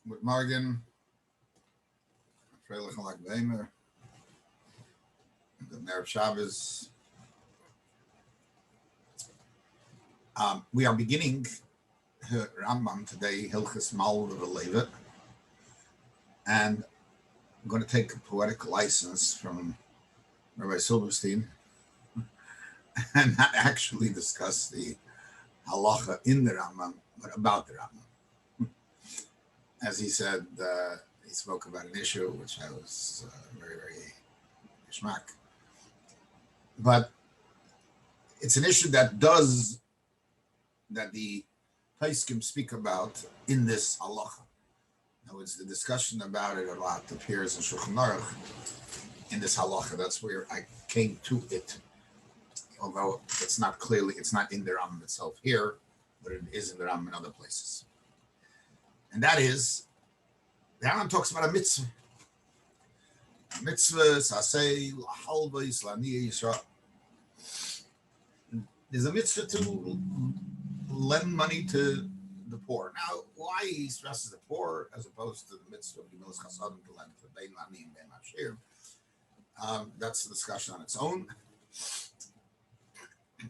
Good morning. Freilich like Weimer. Good Erev Shabbos. We are beginning Rambam today, Hilchos Malveh V'loveh, and I'm going to take a poetic license from Rabbi Perlstein and not actually discuss the halacha in the Rambam, but about the Rambam. As he said, he spoke about an issue which I was very, very geschmack. But it's an issue that the Paiskim speak about in this halacha. Now, it's the discussion about it a lot appears in Shulchan Aruch in this halacha. That's where I came to it, although it's not in the Rambam itself here, but it is in the Rambam in other places. And that is, the Rambam talks about a mitzvah. A mitzvah, sasei, lahalva, islamiya, yisra. There's a mitzvah to lend money to the poor. Now, why he stresses the poor as opposed to the mitzvah of Gemilas Chasadim to lend to Bein Lani and Bein Mashir? That's a discussion on its own.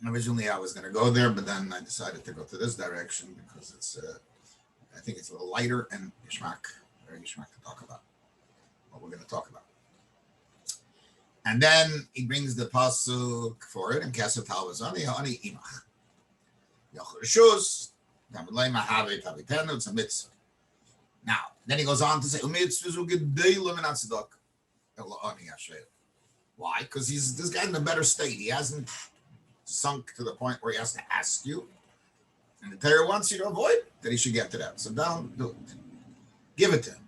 Originally, I was going to go there, but then I decided to go to this direction because I think it's a little lighter and very geschmack to talk about what we're going to talk about. And then he brings the pasuk for it, and Kesef Talvazani Hani Imach. Yochurshus, Tamilema Have Tavitenu, it's a mitzvah. Now, then he goes on to say, why? Because this guy's in a better state. He hasn't sunk to the point where he has to ask you. And the Torah wants you to avoid that he should get to that. So don't do it. Give it to him.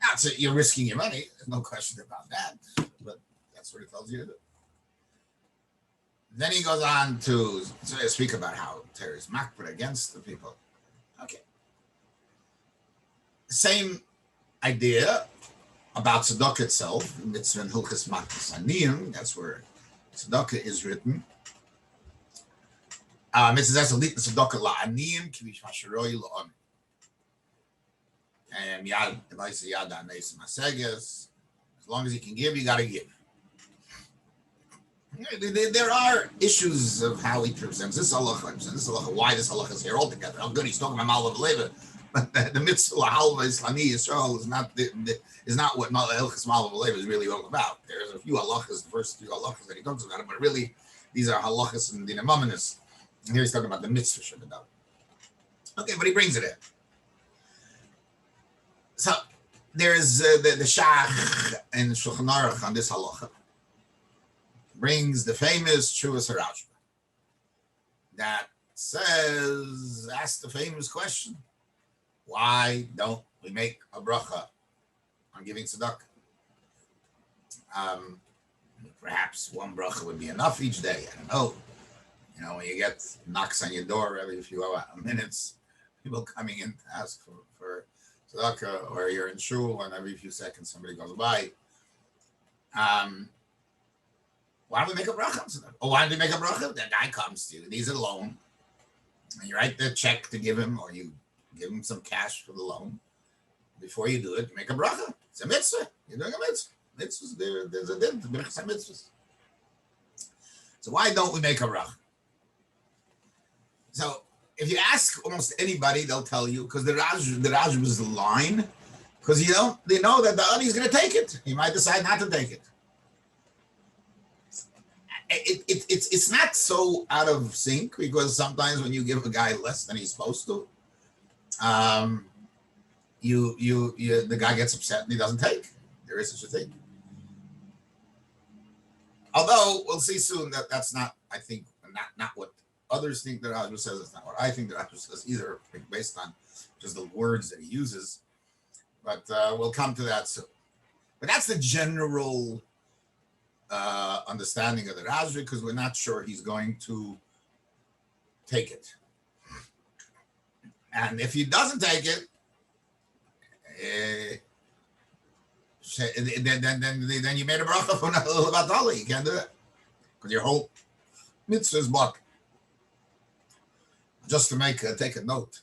That's it. You're risking your money. There's no question about that. But that's what it tells you to do. Then he goes on to speak about how Torah is makbid against the people. Okay. Same idea about Tzedaka itself. Mitzvah and Hilchos Matnas Aniyim. That's where Tzedaka is written. Mitzvah Tzedaka la'aniyim kivish masharoi la'anim. And yad aneis maseges. As long as you can give, you got to give. There are issues of how he presents this halacha, why this halacha is here altogether. How good he's talking about Malveh V'loveh, but the mitzvah lahalva islami Yisrael is not what Hilchos Malveh V'loveh is really all about. There's a few halachas, the first few halachas that he talks about, but really these are halachas and dinamaminus. And here he's talking about the mitzvah shebedam. Okay, but he brings it in. So there's the Shach in Shulchan Aruch on this halacha. Brings the famous Shuvas Harashba that asks the famous question: why don't we make a bracha on giving tzedakah? Perhaps one bracha would be enough each day. I don't know. You know, when you get knocks on your door every few minutes, people coming in to ask for tzedakah, or you're in shul and every few seconds somebody goes by. Why don't we make a bracha? Or why don't we make a bracha? That guy comes to you, needs a loan, and you write the check to give him, or you give him some cash for the loan. Before you do it, you make a bracha. It's a mitzvah. You're doing a mitzvah. There's a din to b'rachas mitzvahs. So why don't we make a bracha? So if you ask almost anybody, they'll tell you, because the Raj was the line, because they know that the other is going to take it. He might decide not to take it. It's not so out of sync, because sometimes when you give a guy less than he's supposed to, the guy gets upset and he doesn't take. There is such a thing. Although we'll see soon that that's not, I think, not what others think that Raj says. It's not what I think that Raj says either, based on just the words that he uses. But we'll come to that soon. But that's the general understanding of the Raj, because we're not sure he's going to take it. And if he doesn't take it, then you made a bracha for Batali. You can't do that, because your whole mitzvah is blocked. Just to take a note.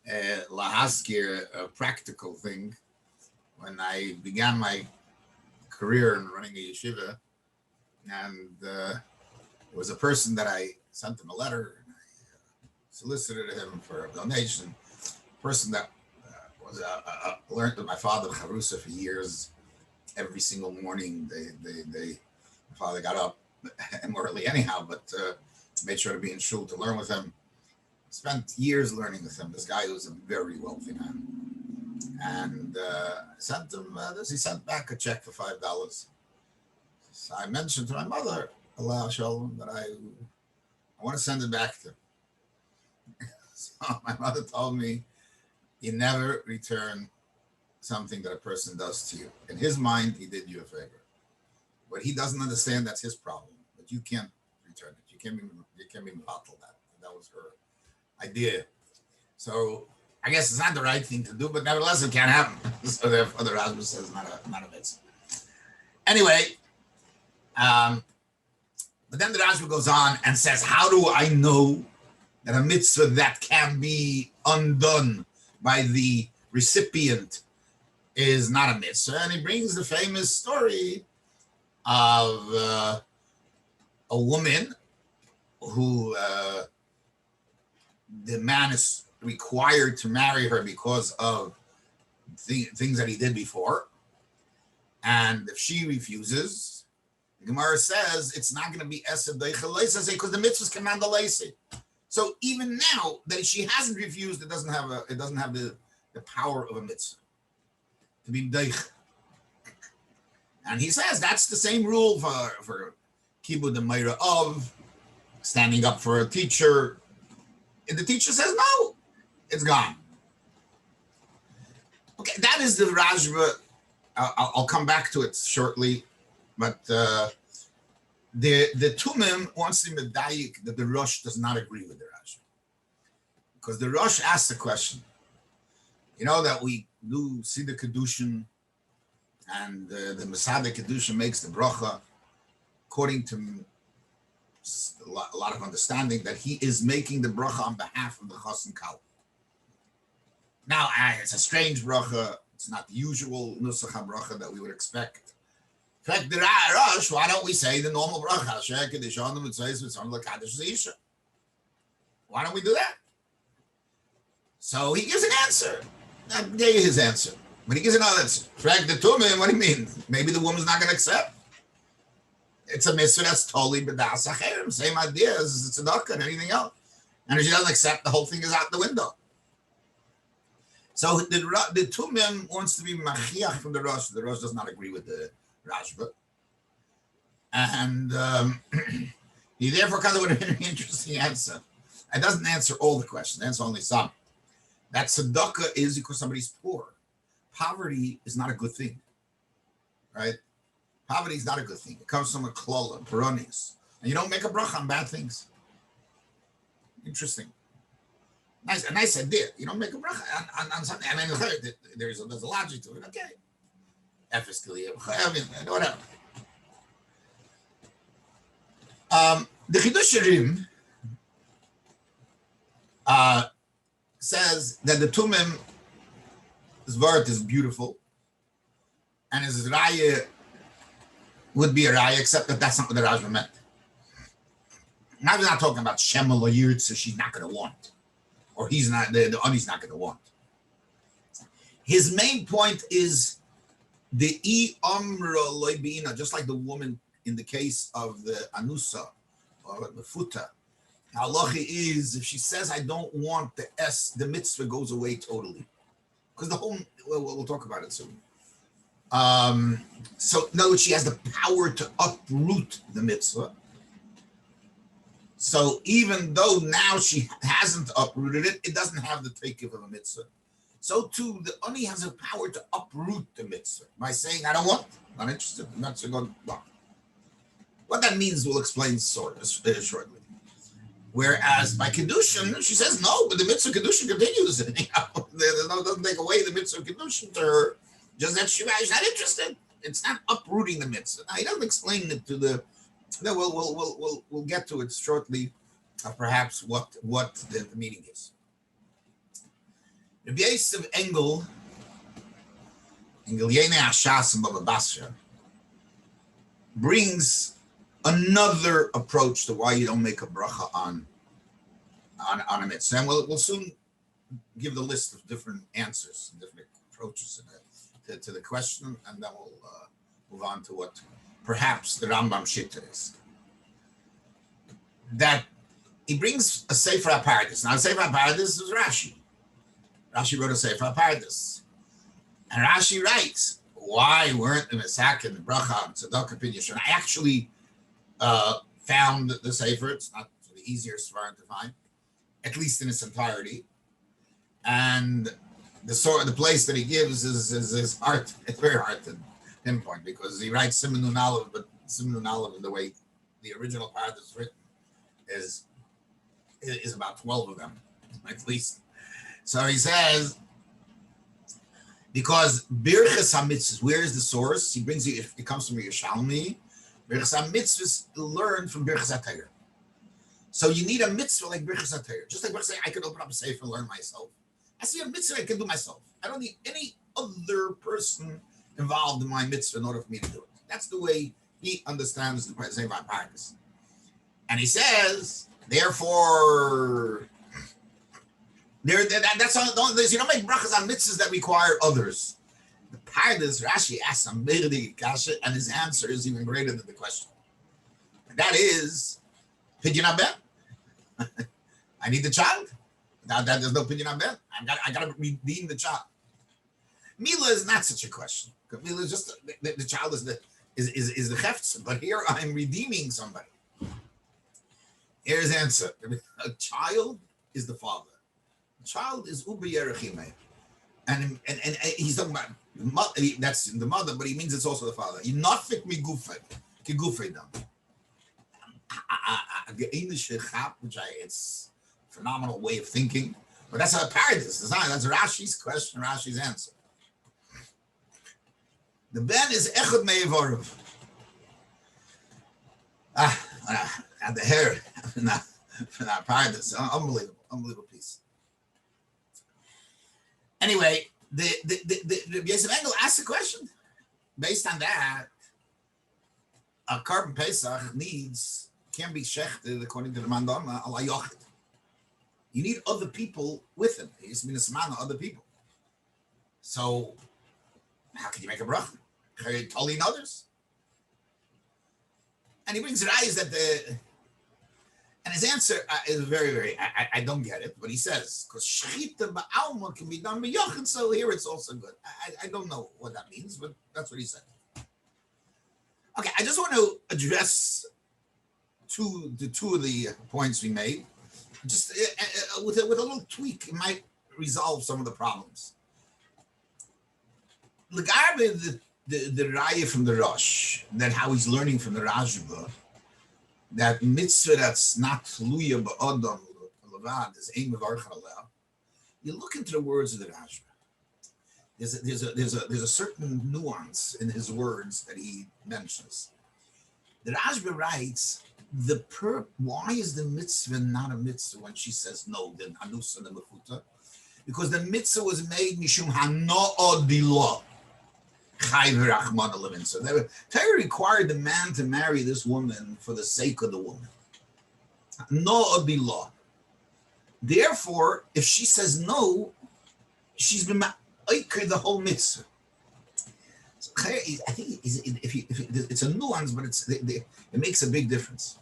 lahaskir, a practical thing. When I began my career in running a yeshiva, and there was a person that I sent him a letter, and I solicited him for a donation. A person that was learned with my father Charusa for years. Every single morning, my father got up more early anyhow, but made sure to be in shul to learn with him. Spent years learning with him. This guy was a very wealthy man, and I sent him this. He sent back a check for $5. So I mentioned to my mother, Allah Shalom, that I want to send it back to him. So my mother told me, you never return something that a person does to you. In his mind, he did you a favor, but he doesn't understand that's his problem. But you can't return it. You can't be bottled that. That was her idea. So I guess it's not the right thing to do, but nevertheless, it can happen. So therefore, the Rashba says not a mitzvah. Anyway, but then the Rashba goes on and says, how do I know that a mitzvah that can be undone by the recipient is not a mitzvah? And he brings the famous story of a woman who the man is required to marry her because of things that he did before. And if she refuses, the Gemara says it's not going to be Esed Deichel because the mitzvahs command the Leisi. So even now that she hasn't refused, it doesn't have the power of a mitzvah to be Deich. And he says that's the same rule for Kibud the Meira of standing up for a teacher. If the teacher says no, it's gone. Okay, that is the Rashba. I'll come back to it shortly, but the Tumim wants to medayik that the Rosh does not agree with the Rashba, because the Rosh asks the question. You know that we do see the Kedushin, and the Masada Kedushin makes the Bracha according to a lot of understanding that he is making the Bracha on behalf of the Chassan Kal. Now, it's a strange Bracha. It's not the usual Nusach HaBracha that we would expect. In fact, the Rosh, why don't we say the normal Bracha? Why don't we do that? So he gives an answer. I gave you his answer. But he gives another answer. Frag the Tumim, what do you mean? Maybe the woman's not going to accept. It's a mitzvah that's totally b'das acherim. Same idea as tzedaka and anything else. And if she doesn't accept, the whole thing is out the window. So the Tumim wants to be machiach from the Rosh. The Rosh does not agree with the Rashba. And he therefore comes up with a very interesting answer. It doesn't answer all the questions. It answers only some. That tzedakah is because somebody's poor. Poverty is not a good thing, right? Poverty is not a good thing. It comes from a klola, peronis. And you don't make a bracha on bad things. Interesting. A nice idea. You don't make a bracha on something. I mean, there's a logic to it. Okay. Whatever. The Chidush Shirim says that the Tumim, his word is beautiful, and his raya would be a raya, except that that's not what the Rashba meant. Now we're not talking about Shemel or Yirtza, she's not going to want, or he's not, the Ani's not going to want. His main point is the amra loibina, just like the woman in the case of the anusa or the futa. Halacha is if she says I don't want the mitzvah goes away totally, because the whole we'll talk about it soon. So in other words, she has the power to uproot the mitzvah. So even though now she hasn't uprooted it, it doesn't have the takeoff of a mitzvah. So too, the Ani has a power to uproot the mitzvah by saying, I don't want it, not interested, not so good. What that means, we'll explain shortly. Whereas by Kedushin, she says, no, but the mitzvah Kedushin continues. Doesn't take away the mitzvah Kedushin to her, just that she's not interested. It's not uprooting the mitzvah. Now, he doesn't explain it to the, no, we'll get to it shortly, perhaps what the meaning is. Rabbi Yosef Engel Yene Hashas and Baba Basra brings another approach to why you don't make a bracha on a mitzvah. And we'll soon give the list of different answers, different approaches to the question, and then we'll move on to what perhaps the Rambam Shitta is. That he brings a Sefer HaParadis. Now, a Sefer HaParadis is Rashi. Rashi wrote a Sefer HaParadis. And Rashi writes, why weren't the Mesak and the Bracha and Tzedaka Pinyash? And I actually found the Sefer. It's not the easiest for to find, at least in its entirety. And the place that he gives is hard. It's very hard to pinpoint because he writes Siman Aleph, but Siman Aleph, the way the original Paradis is written, is about 12 of them, at least. So he says, because Birchas HaMitzvahs, where is the source? He brings you, it comes from Yerushalmi. Birchas HaMitzvahs learned from Birchas HaTorah. So you need a mitzvah like Birchas HaTorah. Just like Birchas HaTorah, I could open up a sefer and learn myself. I see a mitzvah I can do myself. I don't need any other person involved in my mitzvah in order for me to do it. That's the way he understands the Sefer HaParadis. And he says, therefore, that's all. You don't make brachas on mitzvahs that require others. The Paradis, Rashi asks him, and his answer is even greater than the question. And that is, Pidyon HaBen. I need the child. Now that there's no Pidyon HaBen. I got to redeem the child. Mila is not such a question. Mila is just the child is the cheftz. But here I'm redeeming somebody. Here's the answer. A child is the father. A child is Ubi Yerechime. And he's talking about, that's the mother, but he means it's also the father. Yinafik mi gufay, ki gufay dam. Which it's a phenomenal way of thinking. But that's a Paradis. That's Rashi's question, Rashi's answer. The ben is echad me'evorav. And the hair for that Paradis. Unbelievable piece. Anyway, the Yosef Engel asked the question. Based on that, a carbon Pesach can be shechted according to the Mandama ala yochid. You need other people with him. He used to be a samana, other people. So, how can you make a bracha? Totally others. And he brings rayas that and his answer is very, I don't get it, but he says, because shechita ba'alma can be done b'yochid, so here it's also good. I don't know what that means, but that's what he said. Okay, I just want to address two of the points we made. Just with a little tweak, it might resolve some of the problems. Legarbe the raya from the Rosh, that how he's learning from the Rashba, that mitzvah that's not tluya ba'adam levad is ein mevarch aleh. You look into the words of the Rashba. There's a certain nuance in his words that he mentions. The Rashba writes, why is the mitzvah not a mitzvah when she says no, then anusa the mechuta? Because the mitzvah was made mishum hano'odilah. So the Torah required the man to marry this woman for the sake of the woman. No'odilah. Therefore, if she says no, she's been ma'ikr the whole mitzvah. So I think it's a nuance, but it makes a big difference.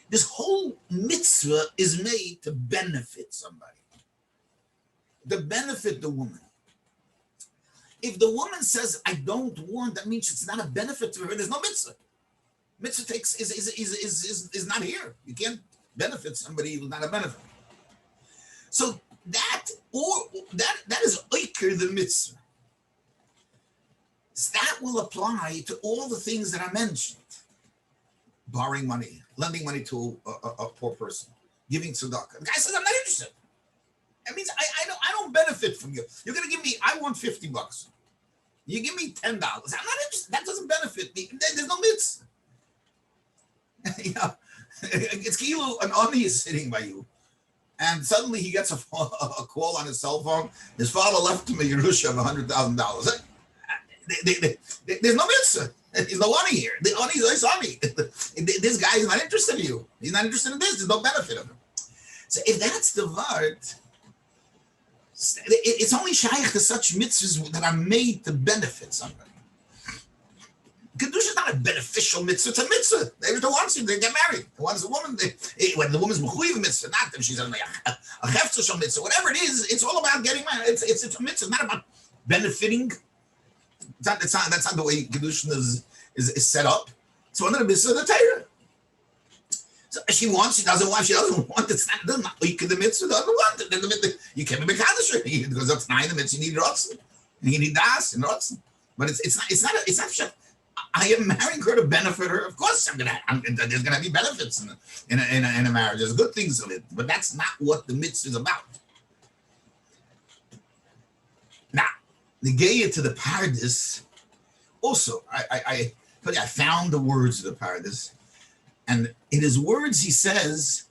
This whole mitzvah is made to benefit somebody, to benefit the woman. If the woman says, I don't want, that means it's not a benefit to her. There's no mitzvah. Mitzvah is not here. You can't benefit somebody who's not a benefit. So that is oiker the mitzvah. So that will apply to all the things that I mentioned. Borrowing money, lending money to a poor person, giving tzedaka. The guy says, I'm not interested. That means I don't benefit from you. You're going to give me, I want $50. You give me $10. I'm not interested. That doesn't benefit me. There's no mitzvah. You know, it's kilu, an ani is sitting by you. And suddenly he gets a call on his cell phone. His father left him a Yerusha of $100,000. There's no mitzvah. There's no money here. The money is money. This guy is not interested in you. He's not interested in this. There's no benefit of him. So if that's the word, it's only shaykh to such mitzvahs that are made to benefit somebody. Kedusha is not a beneficial mitzvah. It's a mitzvah. They wants you. They get married. They wants a woman. When the woman's mechuyev mitzvah, not if she's a heftzah mitzvah. Whatever it is, it's all about getting married. It's a mitzvah. It's not about benefiting. That's not the way Kedusha is set up. It's one of the mitzvahs of the Torah. So she wants, she doesn't want, it's not the mitzvah doesn't want it. You can't be mekadosh. He goes up to 9 the mitzvah, you need rotzen. And you need das and rotzen. But it's not I am marrying her to benefit her. Of course there's gonna be benefits in a marriage. There's good things in it, but that's not what the mitzvah is about. Now, the geya to the paradise, also, I found the words of the paradise. And in his words, he says,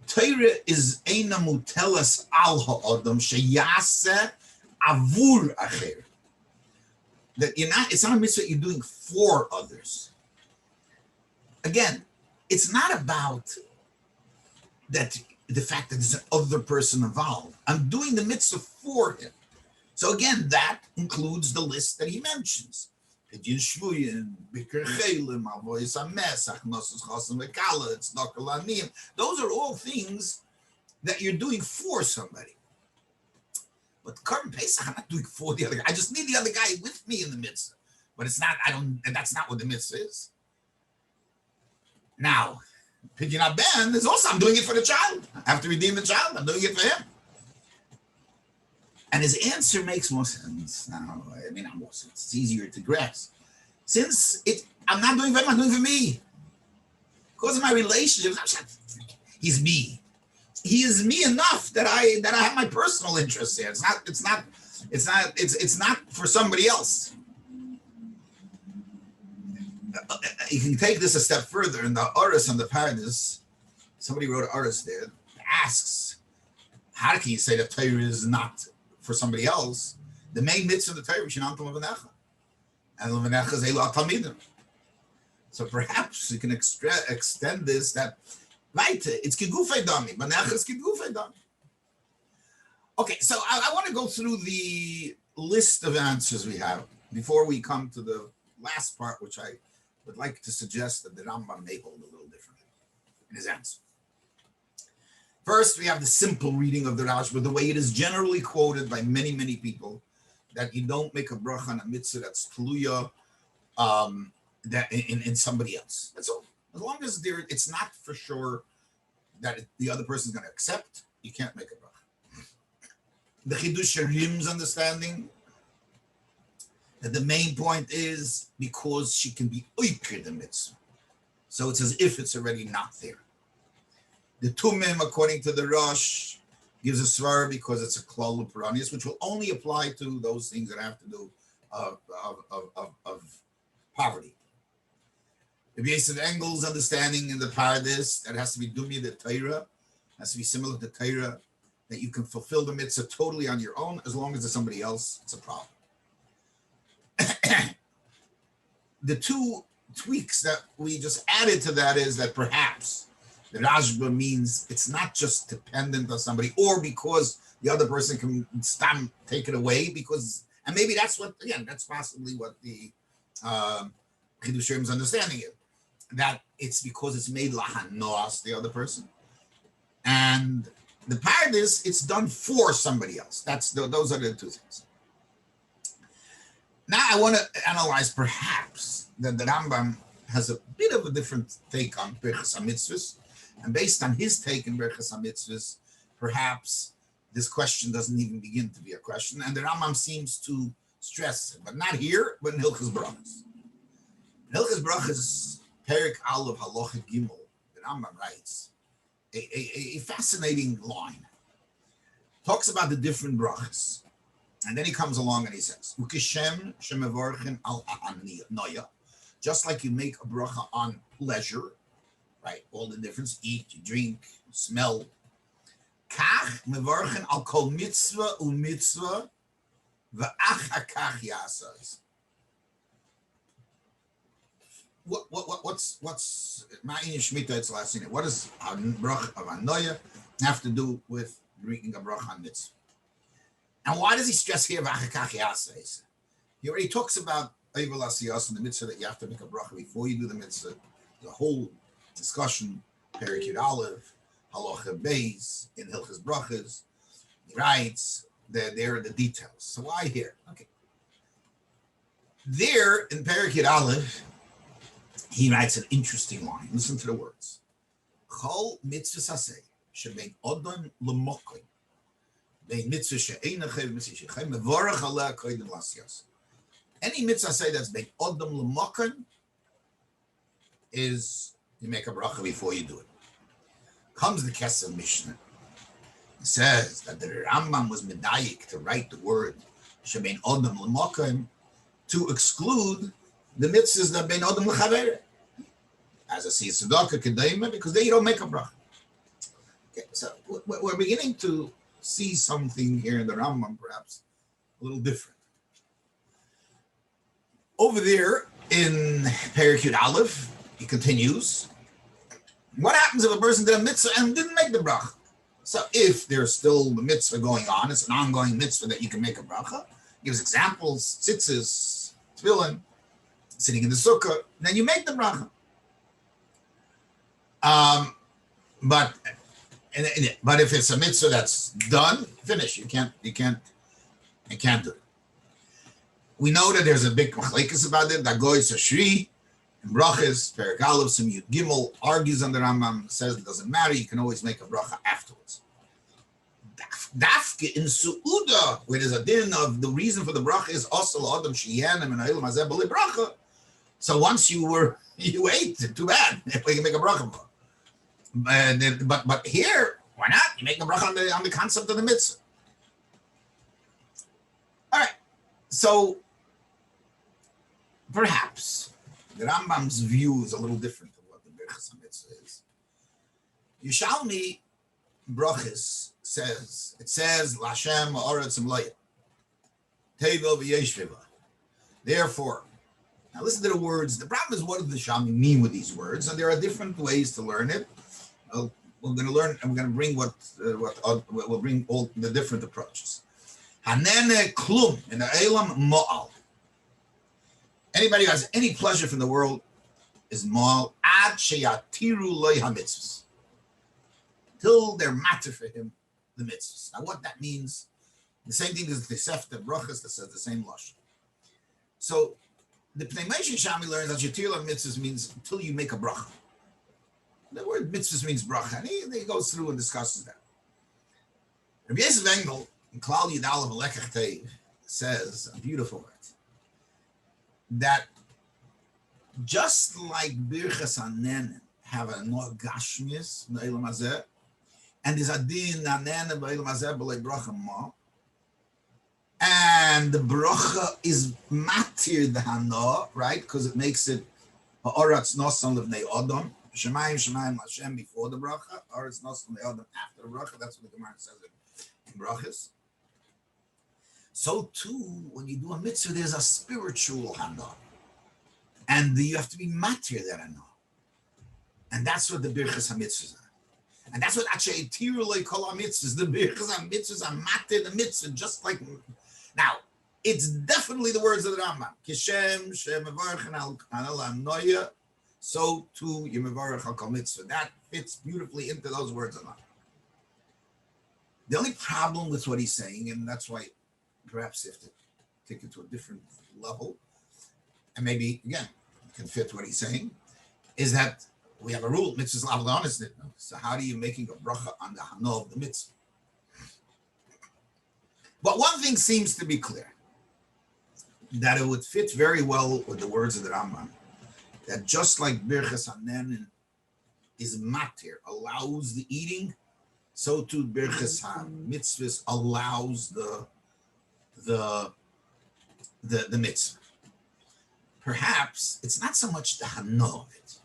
Torah is eina mutelas al ha'adam sheyaseh avur acher. That it's not a mitzvah you're doing for others. Again, it's not about that the fact that there's an other person involved. I'm doing the mitzvah for him. So again, that includes the list that he mentions. Those are all things that you're doing for somebody. But Karban Pesach, I'm not doing for the other guy. I just need the other guy with me in the mitzvah. But it's not, that's not what the mitzvah is. Now, Pidyon Ben is also, I'm doing it for the child. I have to redeem the child. I'm doing it for him. And his answer makes more sense. Now, not more sense. It's easier to grasp. Since I'm not doing for him, I'm doing for me. Because of my relationship, he's me. He is me enough that I have my personal interests here. It's not for somebody else. You can take this a step further. In the Oris on the Paradise, somebody wrote an Oris there that asks, how can you say that Torah is not for somebody else? The main mitzvah of the Torah is Shinantam Levanecha. And Levanecha is Eilu Talmidim. So perhaps you can extend this that it's Kigufei Dami. Vanecha is Kigufei Dami. Okay, so I want to go through the list of answers we have before we come to the last part, which I would like to suggest that the Rambam may hold a little differently in his answer. First, we have the simple reading of the Rashba, the way it is generally quoted by many, many people, that you don't make a bracha on a mitzvah that's tluya that in somebody else. That's all. As long as it's not for sure that the other person is going to accept, you can't make a bracha. The Chidush Sharim's understanding that the main point is because she can be oiker the mitzvah. So it's as if it's already not there. The Tumim, according to the Rosh, gives a svar because it's a klal u'peranius, which will only apply to those things that have to do of poverty. The Yosef Engel's understanding in the Paradise, that has to be Dumi the Torah, has to be similar to Torah, that you can fulfill the mitzvah totally on your own, as long as there's somebody else, it's a problem. The two tweaks that we just added to that is that perhaps the Rashba means it's not just dependent on somebody, or because the other person can take it away, because, and maybe that's what, again, that's possibly what the Chidush Sharim's understanding is, that it's because it's made lahanos, the other person. And the Paradise, it's done for somebody else. Those are the two things. Now I want to analyze perhaps that the Rambam has a bit of a different take on Birchas HaMitzvahs, and based on his take in Birchas HaMitzvahs, perhaps this question doesn't even begin to be a question, and the Rambam seems to stress it, but not here, but in Hilchos Brachos. In Hilchos Brachos, Perik Aleph Halacha Gimel, the Rambam writes a fascinating line. Talks about the different brachas. And then he comes along and he says, Ukishem shemevorchen al ha'anoya, just like you make a bracha on pleasure, right? All the difference, eat, you drink, smell. Kach mevorchen al kol mitzvah u'mitzvah v'ach hakach yasas. What's Ma'in Shemitah? It's last thing. What does a bracha of Anoya have to do with reading a bracha on mitzvah? And why does he stress here v'achakach yasas? He already talks about Eivel Asiyas and the mitzvah that you have to make a bracha before you do the mitzvah. The whole discussion, Perek Yud Aleph, Halacha Beis, in Hilchas Brachas. He writes, there are the details. So why here? Okay. There in Perek Yud Aleph, he writes an interesting line. Listen to the words. Chol mitzvah saseh shebein odom lemokim bein mitzvah she'eina chayv mitzvah she'chayv mevorach aleh koydem lasiyas. Any mitzvah say that's bein odom lemokim is you make a bracha before you do it. Comes the Kesef Mishnah. It says that the Rambam was medayik to write the word shebein odom lemokim to exclude the mitzvahs that bein odom lechaver, as a Tzedaka kedayma, because they don't make a bracha. Okay, so we're beginning to see something here in the Rambam, perhaps a little different. Over there in Perek Yud Aleph, he continues. What happens if a person did a mitzvah and didn't make the bracha? So if there's still the mitzvah going on, it's an ongoing mitzvah that you can make a bracha. He gives examples, tzitzis, tefillin, sitting in the sukkah, then you make the bracha. But if it's a mitzvah that's done, finish. You can't do it. We know that there's a big machlekes about it. Dagoy Sashri, in Brachas, Perek Aleph, Sim Yud Gimel argues on the Rambam, says it doesn't matter. You can always make a bracha afterwards. Dafke in Su'uda, where there's a din of the reason for the bracha is also Adam Shiyanim and Ha'il Mazeh B'li Bracha. So once you ate, too bad. You can make a bracha. But here, why not? You make a bracha on the concept of the mitzvah. All right. So perhaps the Rambam's view is a little different than what the Birchas HaMitzvah is. Yishalmi Brachas says, L'Hashem ha'aretz imloya, Tevel v'yeshviva. Therefore, now listen to the words. The problem is, what does the Yishalmi mean with these words? And there are different ways to learn it. We're going to learn, and we're going to bring we'll bring all the different approaches. Hanene klum in the elam mo'al. Anybody who has any pleasure from the world is mo'al ad sheyatiru loy hamitzvahs, till they're matter for him the mitzvahs. Now, what that means, the same thing as the Sefta Brachas that says the same lashon. So the Pnei Moshe Shami learns that yatiru mitzvahs means until you make a bracha. The word mitzvahs means bracha, and he goes through and discusses that. Rabbi Yosef Engel in Klal Yud Aleph Lekach Teiv says a beautiful word, that just like Birchas Hanen have a no gashmius Ne'ilam Hazeh, and there's a din Hanen Ne'ilam Hazeh B'lei Bracha Ma, and the bracha is matir the Hana, right? Because it makes it Ha'aretz Nosan Levnei Adam. Shemayim Hashem before the bracha, or it's not from the other after the bracha. That's what the Gemara says in brachas. So too, when you do a mitzvah, there's a spiritual hana, and you have to be matir that hana, and that's what the birchas hamitzvahs are, and that's what actually tirulei kol hamitzvahs. The birchas hamitzvahs are matir the mitzvah, just like now. It's definitely the words of the Rambam. Kishem shemevarchen al noya. So too, Yemevarach HaKol Mitzvah. That fits beautifully into those words of mine. The only problem with what he's saying, and that's why perhaps you have to take it to a different level, and maybe, again, it can fit what he's saying, is that we have a rule, mitzvahs l'avdon is nitna. So how are you making a bracha on the hana of the mitzvah? But one thing seems to be clear, that it would fit very well with the words of the Rambam, that just like Birchas Hanen is matir, allows the eating, so too Birchas HaMitzvahs allows the mitzvah. Perhaps it's not so much the hana of it,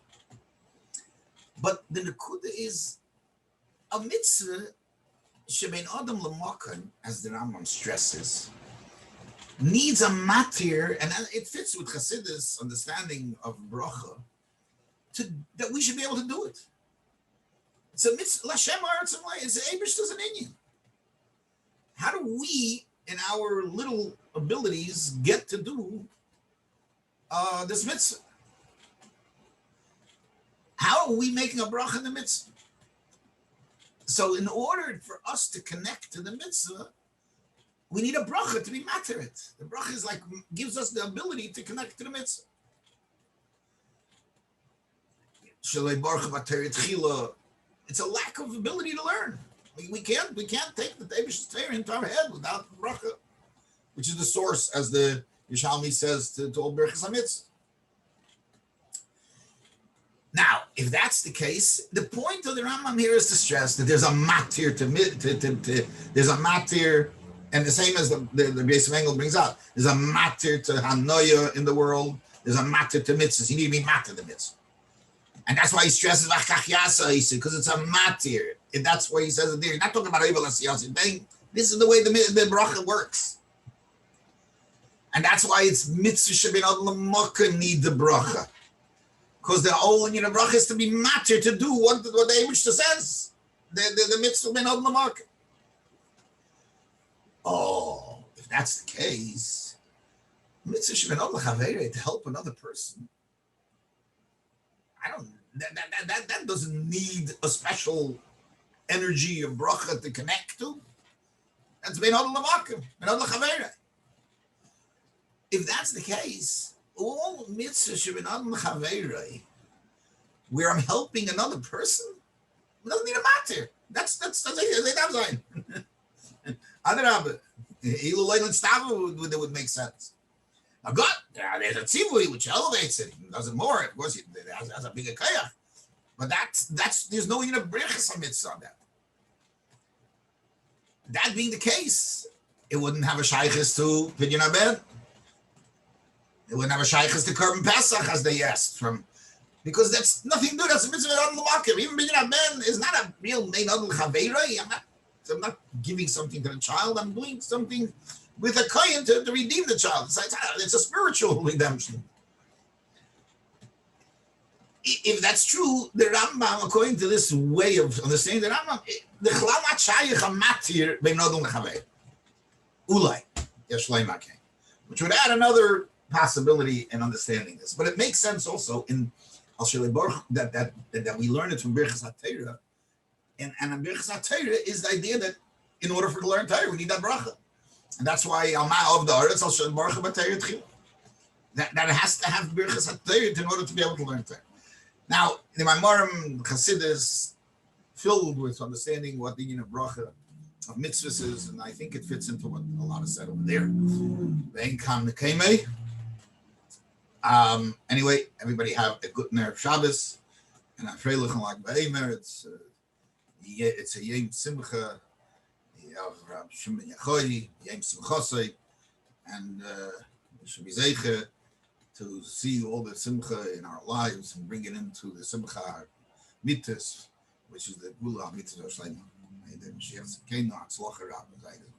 but the nekuda is a mitzvah Shebein Adam L'Mokan, as the Rambam stresses, needs a matir, and it fits with Chassidus' understanding of bracha, that we should be able to do it. It's a mitzvah, Lashem Haaretz Hamayim, it's an Eibush does an inyan. How do we, in our little abilities, get to do this mitzvah? How are we making a bracha in the mitzvah? So in order for us to connect to the mitzvah, we need a bracha to be materit. The bracha is like, gives us the ability to connect to the mitzvah. It's a lack of ability to learn. We can't take the Eibush's Torah into our head without the bracha, which is the source, as the Yerushalmi says, to all Berachas HaMitzvah. Now, if that's the case, the point of the Rambam here is to stress that there's a matir there's a matir, and the same as the Beis Engel brings out, there's a matir to Hanoya in the world, there's a matir to mitzvahs. You need to be matir the mitzvah. And that's why he stresses because it's a matir. And that's why he says it there. He's not talking about Eivel Asiyasi. This is the way the bracha works. And that's why it's mitzvah shebein Adam L'Mokan need the bracha. Because the whole bracha is to be matir, to do what the Eibush says. The mitzvah shebein Adam L'Mokan. Oh, if that's the case, mitzvah shebein Adam L'Chavei, to help another person, that doesn't need a special energy of bracha to connect to. That's bein Adam L'Mokan, bein Adam L'Chavei. If that's the case, all mitzvah shebein Adam L'Chavei, where I'm helping another person, doesn't need a matir. That's Adarabah. Ilu Leilan Stava would make sense. Now, God, there's a tzivui which elevates it, does it more. Of course, it has a bigger kayach, but that's there's no Berachas HaMitzvah on that. That being the case, it wouldn't have a shaykhis to Pidyon HaBen. It wouldn't have a shaykhis to Korban Pesach, as they asked from, because that's nothing to do. That's a mitzvah Adam L'Mokan. Even Pidyon HaBen is not a real main Adam L'Chavei. I'm not giving something to the child. I'm doing something with a kohen to redeem the child. It's a spiritual redemption. If that's true, the Rambam, according to this way of understanding the Rambam, the Chlamat Shayich HaMatir bein Adam L'Chavei. Ulai, Yesh Leimake, which would add another possibility in understanding this. But it makes sense also in Al Shelei Baruch that we learn it from Berachas HaTorah. And Berachas HaTorah is the idea that in order for to learn Torah, we need that bracha. And that's why Alma of the Aretz Al Shelei Baruch HaTorah Tchil. That it has to have Berachas HaTorah in order to be able to learn Torah. Now, the Maimarim Chassidus filled with understanding what the bracha of mitzvahs is, and I think it fits into what a lot of said over there. Anyway, everybody have a good Erev Shabbos, and I'm Freilich and Lag B'Eimer. It's a Yom Simcha. You have Rab Shimon Yachoy, Yom Simchosei, and we should be zeicher to see all the Simcha in our lives and bring it into the Simcha Mitzvahs, which is the Gula Mitzvah Shleima. May the Mashiach Tzedaka Tzlocher Rabbi Zayden.